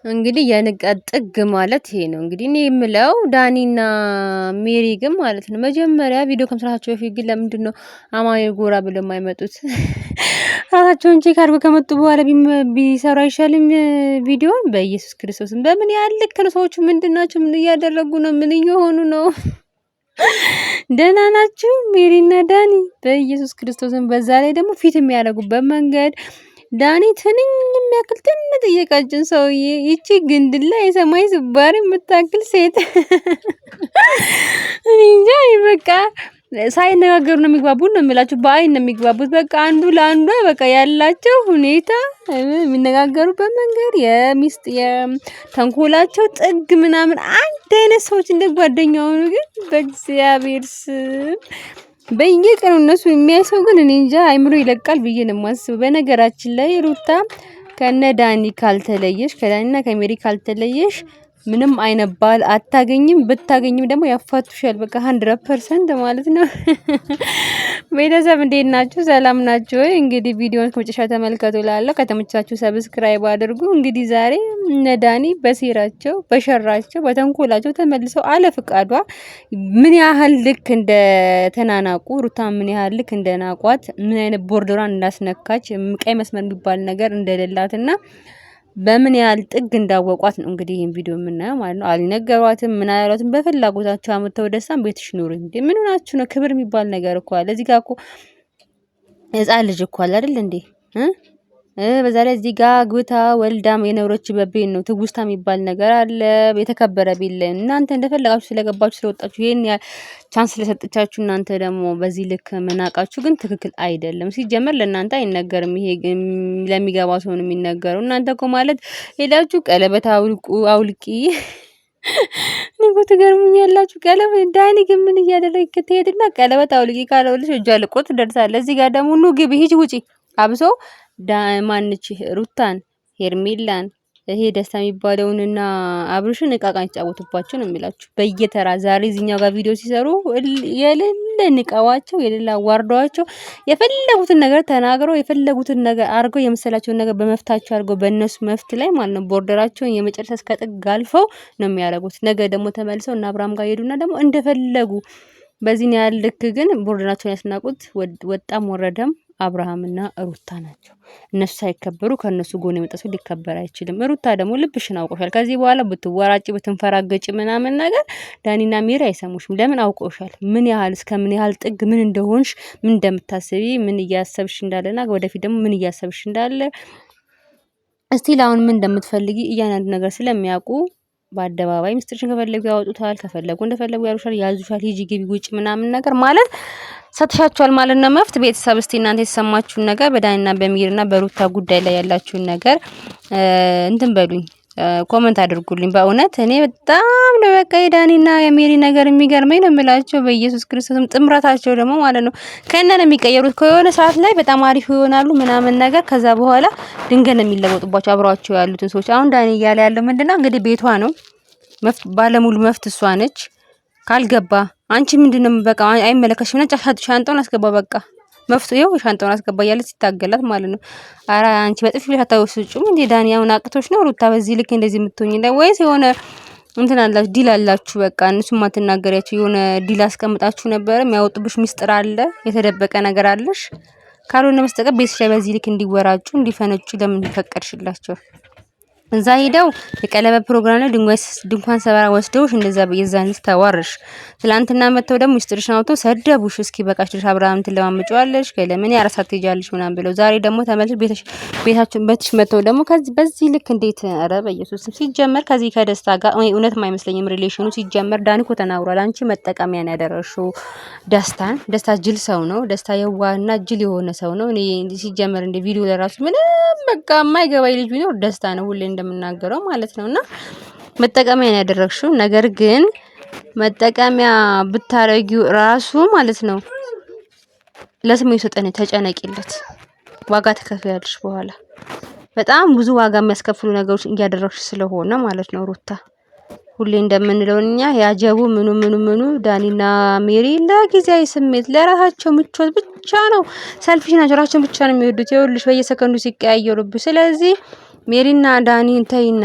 እንግዲህ የንቀት ጥግ ማለት ይሄ ነው። እንግዲህ እኔ የምለው ዳኒና ሜሪ ግን ማለት ነው መጀመሪያ ቪዲዮ ከመስራታቸው በፊት ግን ለምንድነው አማኑኤል ጎራ ብለው የማይመጡት? ራሳቸውን ቼክ አድርገው ከመጡ በኋላ ቢሰሩ አይሻልም? ቪዲዮን በኢየሱስ ክርስቶስም በምን ያህል ልክ ነው? ሰዎቹ ምንድናቸው? ምን እያደረጉ ነው? ምን እየሆኑ ነው? ደህና ናችሁ ሜሪና ዳኒ? በኢየሱስ ክርስቶስም በዛ ላይ ደግሞ ፊት የሚያደርጉበት መንገድ ዳኒ ትንኝ የሚያክል ትንጥዬ ቀጭን ሰውዬ፣ ይቺ ግንድላ የሰማይ ስባሪ የምታክል ሴት እኔ እንጃ በቃ ሳይነጋገሩ ነው የሚግባቡት ነው የምላችሁ። በአይን ነው የሚግባቡት። በቃ አንዱ ለአንዷ በቃ ያላቸው ሁኔታ የሚነጋገሩበት መንገድ የሚስጥ የተንኮላቸው ጥግ ምናምን አንድ አይነት ሰዎች እንደ ጓደኛ ሆኑ። ግን በእግዚአብሔር ስም በየቀኑ እነሱ የሚያይ ሰው ግን እኔ እንጃ አይምሮ ይለቃል ብዬ ነው የማስበው። በነገራችን ላይ ሩታ ከነ ዳኒ ካልተለየሽ ከዳኒና ከሜሪ ካልተለየሽ ምንም አይነት ባል አታገኝም። ብታገኝም ደግሞ ያፋቱሻል። በቃ 100% ማለት ነው። ቤተሰብ እንዴት ናችሁ? ሰላም ናችሁ ወይ? እንግዲህ ቪዲዮውን ከመጨረሻ ተመልከቱ እላለሁ። ከተመቻችሁ ሰብስክራይብ አድርጉ። እንግዲህ ዛሬ እነ ዳኒ በሴራቸው፣ በሸራቸው፣ በተንኮላቸው ተመልሰው አለ ፍቃዷ ምን ያህል ልክ እንደ ተናናቁ ሩታ ምን ያህል ልክ እንደናቋት ምን አይነት ቦርደሯን እንዳስነካች ቀይ መስመር የሚባል ነገር እንደሌላትና በምን ያህል ጥግ እንዳወቋት ነው እንግዲህ ይሄን ቪዲዮ የምናየው ማለት ነው። አልነገሯትም ምን አላሏትም። በፍላጎታቸው አመተው ደስታን ቤትሽ ኑሪ እንዴ ምን ሆናችሁ ነው? ክብር የሚባል ነገር እኮ አለ እዚህ ጋር እኮ ህፃን ልጅ እኮ አለ አይደል እንዴ? በዛ ላይ እዚህ ጋር ግብታ ወልዳም የኖረችበት ቤት ነው። ትውስታ የሚባል ነገር አለ። የተከበረ ቤት ላይ እናንተ እንደፈለጋችሁ ስለገባችሁ ስለወጣችሁ ይሄን ቻንስ ስለሰጠቻችሁ እናንተ ደግሞ በዚህ ልክ መናቃችሁ ግን ትክክል አይደለም። ሲጀመር ለእናንተ አይነገርም። ይሄ ለሚገባ ሰው ነው የሚነገረው። እናንተ እኮ ማለት ሄዳችሁ ቀለበት አውልቂ እኔ እኮ ትገርሙኛላችሁ። ቀለበት ዳኒ ግን ምን እያደረገ ትሄድና ቀለበት አውልቂ ካለውልሽ እጇ ልቆ ትደርሳለች። እዚህ ጋር ደግሞ ኑ ግቢ ሂጂ ውጪ አብሶ ማንቺ ሩታን ሄርሜላን ይሄ ደስታ የሚባለውንና አብርሽን እቃቃ ይጫወቱባቸው ነው የሚላችሁ በየተራ ዛሬ እዚህኛው ጋር ቪዲዮ ሲሰሩ የሌለ ንቀዋቸው የሌላ አዋርደዋቸው የፈለጉትን ነገር ተናግረው የፈለጉትን ነገር አድርገው የመሰላቸውን ነገር በመፍታቸው አድርገው በእነሱ መፍት ላይ ማለት ነው ቦርደራቸውን የመጨረሻ እስከ ጥግ አልፈው ነው የሚያደርጉት። ነገ ደግሞ ተመልሰው እና አብርሃም ጋር ሄዱና ደግሞ እንደፈለጉ በዚህን ያህል ልክ ግን ቦርደራቸውን ያስናቁት ወጣም ወረደም አብርሃምና ሩታ ናቸው። እነሱ ሳይከበሩ ከነሱ ጎን የመጣ ሰው ሊከበር አይችልም። ሩታ ደግሞ ልብሽን አውቆሻል። ከዚህ በኋላ ብትወራጭ ብትንፈራገጭ ምናምን ነገር ዳኒና ሜሪ አይሰሙሽም። ለምን አውቆሻል? ምን ያህል እስከ ምን ያህል ጥግ ምን እንደሆንሽ ምን እንደምታስቢ ምን እያሰብሽ እንዳለና ወደፊት ደግሞ ምን እያሰብሽ እንዳለ እስቲል አሁን ምን እንደምትፈልጊ እያንዳንዱ ነገር ስለሚያውቁ በአደባባይ ሚስጥርሽን ከፈለጉ ያወጡታል፣ ከፈለጉ እንደፈለጉ ያሩሻል፣ ያዙሻል፣ ሂጂ ግቢ ውጭ ምናምን ነገር ማለት ሰጥሻቸዋል ማለት ነው መፍት። ቤተሰብ እስቲ እናንተ የተሰማችሁን ነገር በዳኒና በሚርና በሩታ ጉዳይ ላይ ያላችሁን ነገር እንትን በሉኝ፣ ኮሜንት አድርጉልኝ። በእውነት እኔ በጣም ነው በቃ የዳኒና የሚሪ ነገር የሚገርመኝ ነው የምላቸው። በኢየሱስ ክርስቶስም ጥምረታቸው ደግሞ ማለት ነው ከእነ ነው የሚቀየሩት። ከሆነ ሰዓት ላይ በጣም አሪፍ ይሆናሉ ምናምን ነገር ከዛ በኋላ ድንገት ነው የሚለወጡባቸው አብረዋቸው ያሉትን ሰዎች። አሁን ዳኒ እያለ ያለው ምንድነው እንግዲህ ቤቷ ነው መፍት ባለሙሉ መፍት እሷ ነች። ካልገባ አንቺ ምንድነው በቃ አይመለከሽም ነጭ ሻንጣውን አስገባ በቃ መፍቱ ይኸው ሻንጣውን አስገባ እያለች ሲታገላት ማለት ነው። ኧረ አንቺ በጥፊ ብለሽ አታወስጩም እንዴ ዳኒ? አሁን አቅቶሽ ነው ሩታ በዚህ ልክ እንደዚህ የምትሆኝ ወይስ የሆነ እንትን አላችሁ ዲል አላችሁ? በቃ እነሱ ማትናገሪያችሁ የሆነ ዲል አስቀምጣችሁ ነበር። የሚያወጡብሽ ሚስጥር አለ፣ የተደበቀ ነገር አለሽ። ካልሆነ በስተቀር ቤትሽ ላይ በዚህ ልክ እንዲወራጩ እንዲፈነጩ ለምን ፈቀድሽላቸው? እዛ ሄደው የቀለበት ፕሮግራም ላይ ድንኳን ሰበራ ወስደውሽ እንደዛ በየዛን ተዋርሽ። ትላንትና መተው ደግሞ ሚስጥርሽን አውጥተው ሰደቡሽ። እስኪ በቃሽ ድረስ አብርሃም ትለማመጪዋለሽ ከለምን ያራሳት ትይጃለሽ ምናምን ብለው ዛሬ ደግሞ ተመልሰሽ ቤታችን በትሽ መተው ደግሞ ከዚህ በዚህ ልክ እንዴት? ኧረ በኢየሱስ ሲጀመር ከዚህ ከደስታ ጋር እውነትም አይመስለኝም ሪሌሽኑ። ሲጀመር ዳኒ እኮ ተናግሯል። አንቺ መጠቀሚያ ነው ያደረሽው ደስታ ጅል ሰው ነው። ደስታ የዋህና ጅል የሆነ ሰው ነው። እኔ ሲጀመር እንደ ቪዲዮ ለራሱ ምንም በቃ የማይገባኝ ልጅ ቢኖር ደስታ ነው ሁሌ እንደምናገረው ማለት ነውና መጠቀሚያ ነው ያደረግሽው። ነገር ግን መጠቀሚያ ብታረጊው ራሱ ማለት ነው ለስሙ ይሰጠን ተጨነቂለት፣ ዋጋ ተከፍያለሽ። በኋላ በጣም ብዙ ዋጋ የሚያስከፍሉ ነገሮች እያደረግሽ ስለሆነ ማለት ነው ሩታ። ሁሌ እንደምንለው እኛ ያጀቡ ምኑ ዳኒና ሜሪ ለጊዜያዊ ስሜት ለራሳቸው ምቾት ብቻ ነው ሰልፊሽ ናቸው። ራሳቸውን ብቻ ነው የሚወዱት። ይኸውልሽ በየሰከንዱ ሲቀያየሩብሽ። ስለዚህ ሜሪና ዳኒ እንተይና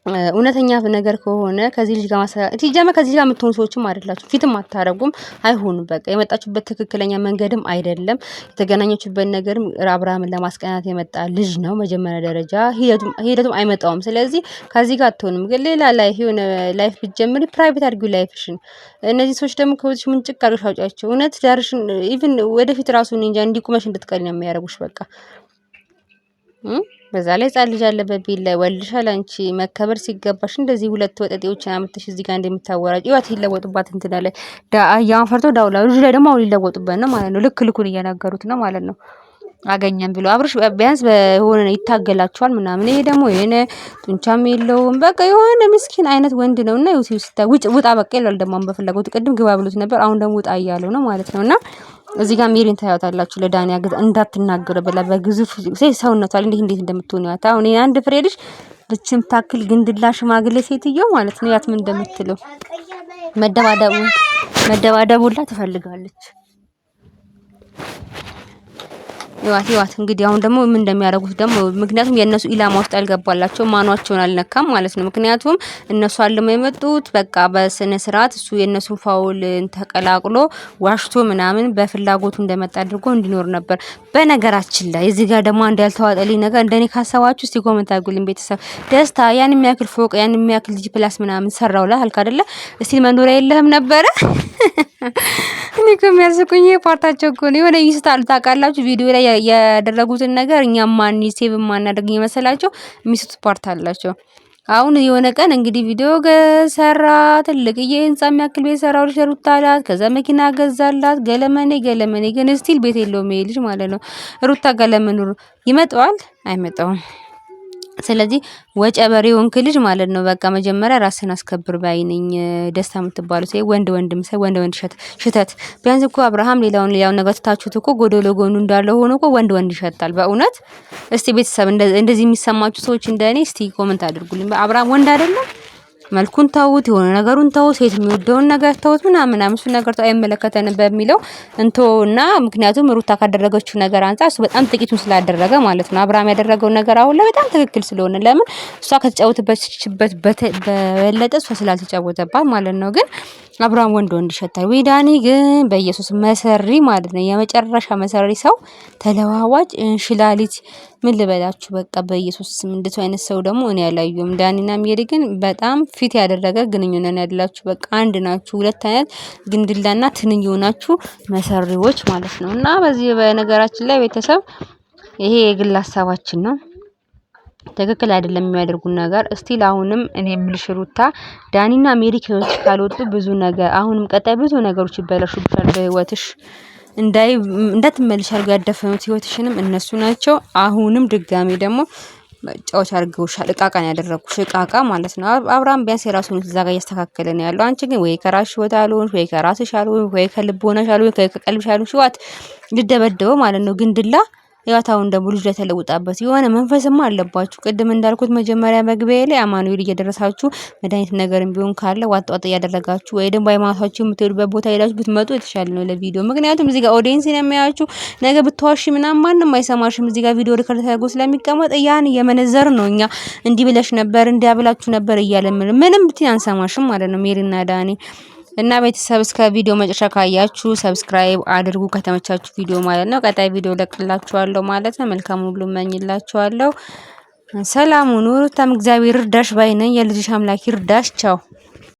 እውነተኛ ነገር ከሆነ ከዚህ ልጅ ጋር ሲጀመር ከዚህ ጋር የምትሆኑ ሰዎችም አይደላችሁ፣ ፊትም አታረጉም፣ አይሆኑም። በቃ የመጣችሁበት ትክክለኛ መንገድም አይደለም። የተገናኘችበት ነገርም አብርሃምን ለማስቀናት የመጣ ልጅ ነው መጀመሪያ ደረጃ። ሂደቱም አይመጣውም። ስለዚህ ከዚህ ጋር አትሆንም። ግን ሌላ ላይፍ የሆነ ላይፍ ብትጀምሪ ፕራይቬት አድርጊው ላይፍሽን። እነዚህ ሰዎች ደግሞ ከወዲሽ ምንጭቅ አድርገሽ አውጫቸው። እውነት ዳርሽን ኢቭን ወደፊት ራሱ እንጃ እንዲቁመሽ እንድትቀሪ ነው የሚያደርጉሽ በቃ። በዛ ላይ ህጻን ልጅ አለበት ቤት ላይ ወልድሻል። አንቺ መከበር ሲገባሽ እንደዚህ ሁለት ወጠጤዎችን አምጥተሽ እዚህ ጋር እንደምታወራጭ ህይወት ይለወጡባት እንትን ላይ ያን ፈርቶ ዳውላ ልጅ ላይ ደግሞ አሁን ሊለወጡበት ነው ማለት ነው። ልክ ልኩን እየነገሩት ነው ማለት ነው። አገኘን ብሎ አብርሽ ቢያንስ በሆነ ይታገላቸዋል ምናምን። ይሄ ደግሞ የሆነ ጡንቻም የለውም በቃ የሆነ ምስኪን አይነት ወንድ ነውና ዩቲዩብ ሲታይ ውጣ በቃ ይላል። ደግሞ በፍላጎቱ ቅድም ግባ ብሎት ነበር፣ አሁን ደግሞ ውጣ እያለው ነው ማለት ነውና እዚህ ጋር ሜሪን ታያታላችሁ። ለዳኒ ያገዝ እንዳትናገሩ ብላ በግዙፍ ሰውነቷ እንዴት እንደምትሆን ያታ አሁን አንድ ፍሬ ልጅ ብቻም ታክል ግንድላ ሽማግሌ ሴትየው ማለት ነው። ያት ምን እንደምትለው መደባደቡላ ትፈልጋለች። ይዋት እንግዲህ አሁን ደግሞ ምን እንደሚያደርጉት ደግሞ ምክንያቱም የነሱ ኢላማ ውስጥ አልገባላቸው ማኗቸውን አልነካም ማለት ነው። ምክንያቱም እነሱ አልመ የመጡት በቃ በስነ ስርዓት እሱ የነሱን ፋውል ተቀላቅሎ ዋሽቶ ምናምን በፍላጎቱ እንደመጣ አድርጎ እንዲኖር ነበር። በነገራችን ላይ እዚህ ጋር ደግሞ አንድ ያልተዋጠልኝ ነገር እንደኔ ካሰባችሁ እስቲ ኮሜንት አድርጉልኝ ቤተሰብ። ደስታ ያን የሚያክል ፎቅ ያን የሚያክል ጂ ፕላስ ምናምን ሰራው አልካ አይደለ? እስቲ መኖሪያ የለህም ነበረ? እኔ ከሚያስቁኝ ፓርታቸው እኮ ነው የሆነ ይስታሉ ታውቃላችሁ። ቪዲዮ ላይ ያደረጉትን ነገር እኛ ማን ሴቭ ማናደርግ ይመስላቸው የሚስቱት ፓርት አላቸው። አሁን የሆነ ቀን እንግዲህ ቪዲዮ ሰራ ትልቅዬ ህንጻ የሚያክል ቤት ሰራው ልጅ ሩታ አላት። ከዛ መኪና ገዛላት። ገለመኔ ግን ስቲል ቤት የለውም ይሄ ልጅ ማለት ነው። ሩታ ገለመኑ ይመጣዋል አይመጣውም። ስለዚህ ወጨበሬ ወንክ ልጅ ማለት ነው። በቃ መጀመሪያ ራስን አስከብር ባይነኝ። ደስታ የምትባሉት ወንድ ሽተት ቢያንስ እኮ አብርሃም ሌላውን ነገር ትታችሁት እኮ ጎዶሎ ጎኑ እንዳለ ሆኖ እኮ ወንድ ይሸታል በእውነት። እስቲ ቤተሰብ እንደዚህ የሚሰማችሁ ሰዎች እንደኔ እስቲ ኮሜንት አድርጉልኝ። አብርሃም ወንድ አይደለም? መልኩን ተውት፣ የሆነ ነገሩን ተውት፣ ሴት የሚወደውን ነገር ተውት ምናምን እሱ ነገር አይመለከተንም በሚለው እንቶና ምክንያቱም ሩታ ካደረገችው ነገር አንፃር እሱ በጣም ጥቂቱን ስላደረገ ማለት ነው። አብርሃም ያደረገው ነገር አሁን ላይ በጣም ትክክል ስለሆነ ለምን እሷ ከተጫወተችበት በበለጠ እሷ ስላልተጫወተባት ማለት ነው። ግን አብርሃም ወንድ ይሸታል ወይ? ዳኒ ግን በኢየሱስ መሰሪ ማለት ነው። የመጨረሻ መሰሪ ሰው ተለዋዋጭ እንሽላሊት ምን ልበላችሁ በቃ በኢየሱስ ስም። እንደሱ አይነት ሰው ደግሞ እኔ ያላየሁም። ዳኒና ሜሪ ግን በጣም ፊት ያደረገ ግንኙነት ያላችሁ በቃ አንድ ናችሁ። ሁለት አይነት ግንድላና ትንኝ ሆናችሁ መሰሪዎች ማለት ነው። እና በዚህ በነገራችን ላይ ቤተሰብ ይሄ የግል ሀሳባችን ነው። ትክክል አይደለም የሚያደርጉን ነገር። እስቲል አሁንም እኔ የምልሽ ሩታ ዳኒና ሜሪ ካልወጡ ብዙ ነገር አሁንም ቀጣይ ብዙ ነገሮች ይበላሹብሻል በህይወትሽ። እንዳትመልሽ አድርገው ያደፈኑት ህይወትሽንም እነሱ ናቸው። አሁንም ድጋሚ ደግሞ ጫዎች አድርገውሻል። እቃቃን ያደረጉሽ እቃቃ ማለት ነው። አብርሃም ቢያንስ የራሱን እዛ ጋር እያስተካከለ ነው ያለው። አንቺ ግን ወይ ከራስሽ ህይወት አልሆንሽ፣ ወይ ከራስሽ አልሆንሽ፣ ወይ ከልብ ሆነሽ አልሆንሽ፣ ወይ ከቀልብሽ አልሆንሽ። ዋት ልደበደበው ማለት ነው ግንድላ ያታውን ደግሞ ልጅ ላይ ተለውጣበት የሆነ መንፈስማ አለባችሁ። ቅድም እንዳልኩት መጀመሪያ መግቢያ ላይ አማኑኤል እየደረሳችሁ መድኃኒት ነገርም ቢሆን ካለ ዋጥ ዋጥ እያደረጋችሁ ወይ ደግሞ ሃይማኖታችሁ የምትሄዱበት ቦታ ሄዳችሁ ብትመጡ የተሻለ ነው ለቪዲዮ። ምክንያቱም እዚህ ጋር ኦዲየንስ ነው የሚያያችሁ። ነገ ብትዋሺ ምናምን ማንም አይሰማሽም። እዚህ ጋር ቪዲዮ ሪከርድ ተደርጎ ስለሚቀመጥ ያን የመነዘር ነው። እኛ እንዲህ ብለሽ ነበር እንዲያብላችሁ ነበር እያለ ምንም ብትይ አንሰማሽም ማለት ነው ሜሪና ዳኒ እና ቤተሰብ እስከ ቪዲዮ መጨረሻ ካያችሁ ሰብስክራይብ አድርጉ ከተመቻችሁ ቪዲዮ ማለት ነው። ቀጣይ ቪዲዮ ለቅላችኋለሁ ማለት ነው። መልካም ሁሉ እመኝላችኋለሁ። ሰላም ሁኑ። ሩታም እግዚአብሔር ይርዳሽ ባይ ነኝ። የልጅሽ አምላክ ይርዳሽ። ቻው